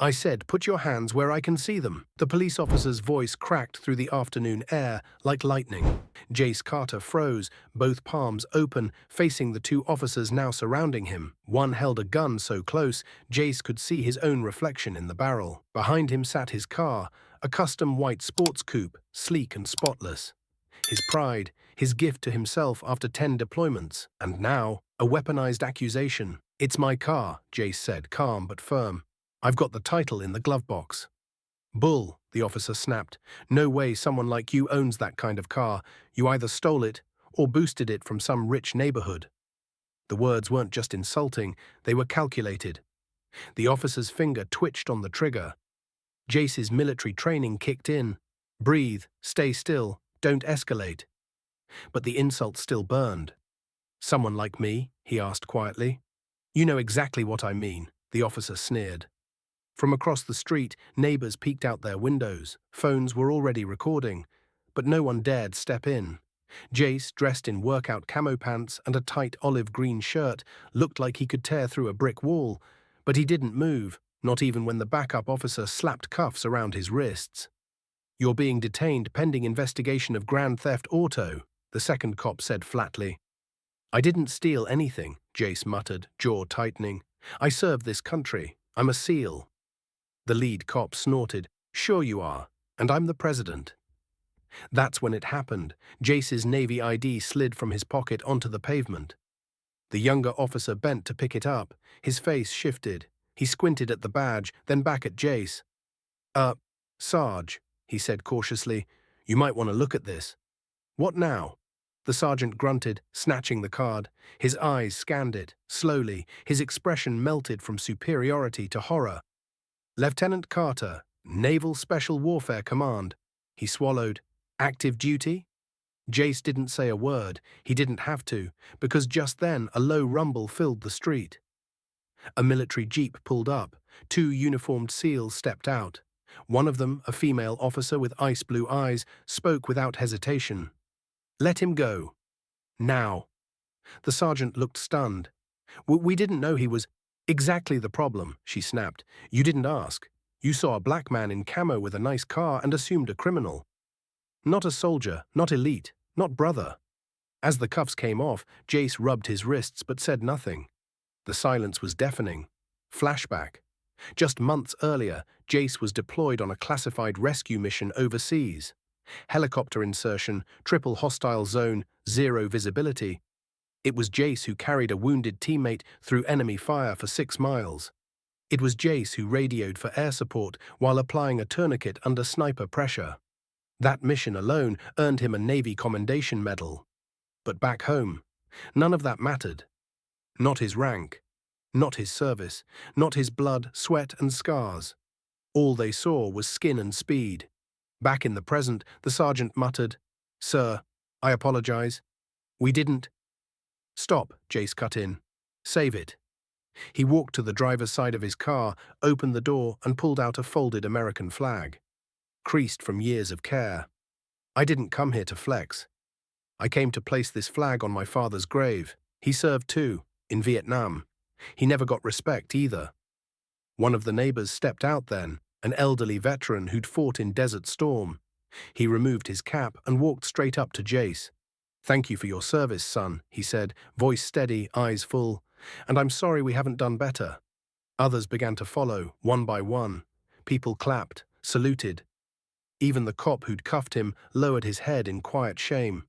I said, put your hands where I can see them. The police officer's voice cracked through the afternoon air like lightning. Jace Carter froze, both palms open, facing the two officers now surrounding him. One held a gun so close, Jace could see his own reflection in the barrel. Behind him sat his car, a custom white sports coupe, sleek and spotless. His pride, his gift to himself after 10 deployments, and now, a weaponized accusation. It's my car, Jace said, calm but firm. I've got the title in the glove box. Bull, the officer snapped. No way someone like you owns that kind of car. You either stole it or boosted it from some rich neighborhood. The words weren't just insulting, they were calculated. The officer's finger twitched on the trigger. Jace's military training kicked in. Breathe, stay still, don't escalate. But the insult still burned. Someone like me? He asked quietly. You know exactly what I mean, the officer sneered. From across the street, neighbors peeked out their windows. Phones were already recording, but no one dared step in. Jace, dressed in workout camo pants and a tight olive-green shirt, looked like he could tear through a brick wall, but he didn't move, not even when the backup officer slapped cuffs around his wrists. You're being detained pending investigation of Grand Theft Auto, the second cop said flatly. I didn't steal anything, Jace muttered, jaw tightening. I serve this country. I'm a SEAL. The lead cop snorted. Sure you are, and I'm the president. That's when it happened. Jace's Navy ID slid from his pocket onto the pavement. The younger officer bent to pick it up. His face shifted. He squinted at the badge, then back at Jace. Sarge, he said cautiously, you might want to look at this. What now? The sergeant grunted, snatching the card. His eyes scanned it. Slowly, his expression melted from superiority to horror. Lieutenant Carter, Naval Special Warfare Command. He swallowed. Active duty? Jace didn't say a word. He didn't have to, because just then a low rumble filled the street. A military jeep pulled up. 2 uniformed SEALs stepped out. One of them, a female officer with ice-blue eyes, spoke without hesitation. Let him go. Now. The sergeant looked stunned. We didn't know he was... Exactly the problem, she snapped. You didn't ask. You saw a black man in camo with a nice car and assumed a criminal. Not a soldier, not elite, not brother. As the cuffs came off, Jace rubbed his wrists but said nothing. The silence was deafening. Flashback. Just months earlier, Jace was deployed on a classified rescue mission overseas. Helicopter insertion, triple hostile zone, 0 visibility. It was Jace who carried a wounded teammate through enemy fire for 6 miles. It was Jace who radioed for air support while applying a tourniquet under sniper pressure. That mission alone earned him a Navy Commendation Medal. But back home, none of that mattered. Not his rank, not his service, not his blood, sweat and scars. All they saw was skin and speed. Back in the present, the sergeant muttered, Sir, I apologize. We didn't... Stop, Jace cut in. Save it. He walked to the driver's side of his car, opened the door and pulled out a folded American flag. Creased from years of care. I didn't come here to flex. I came to place this flag on my father's grave. He served too, in Vietnam. He never got respect either. One of the neighbors stepped out then, an elderly veteran who'd fought in Desert Storm. He removed his cap and walked straight up to Jace. Thank you for your service, son, he said, voice steady, eyes full. And I'm sorry we haven't done better. Others began to follow, one by one. People clapped, saluted. Even the cop who'd cuffed him lowered his head in quiet shame.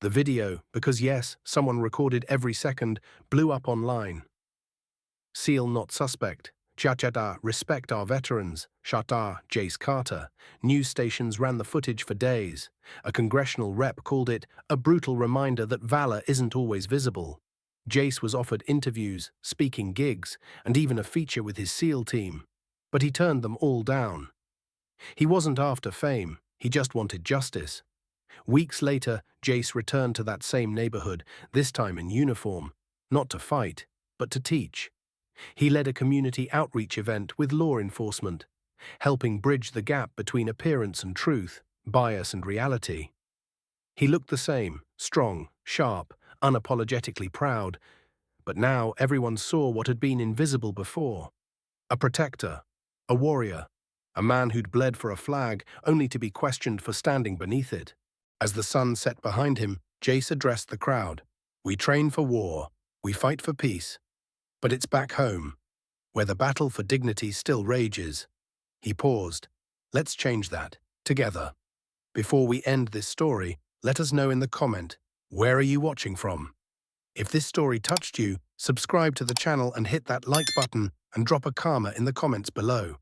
The video, because yes, someone recorded every second, blew up online. SEAL not suspect. Cha-cha-da, respect our veterans. Shata, Jace Carter. News stations ran the footage for days. A congressional rep called it a brutal reminder that valor isn't always visible. Jace was offered interviews, speaking gigs, and even a feature with his SEAL team. But he turned them all down. He wasn't after fame, he just wanted justice. Weeks later, Jace returned to that same neighborhood, this time in uniform, not to fight, but to teach. He led a community outreach event with law enforcement, helping bridge the gap between appearance and truth, bias and reality. He looked the same, strong, sharp, unapologetically proud, but now everyone saw what had been invisible before. A protector, A warrior, a man who'd bled for a flag only to be questioned for standing beneath it. As the sun set behind him, Jace addressed the crowd. We train for war, we fight for peace, but it's back home, where the battle for dignity still rages. He paused. Let's change that, together. Before we end this story, let us know in the comment, where are you watching from? If this story touched you, subscribe to the channel and hit that like button and drop a karma in the comments below.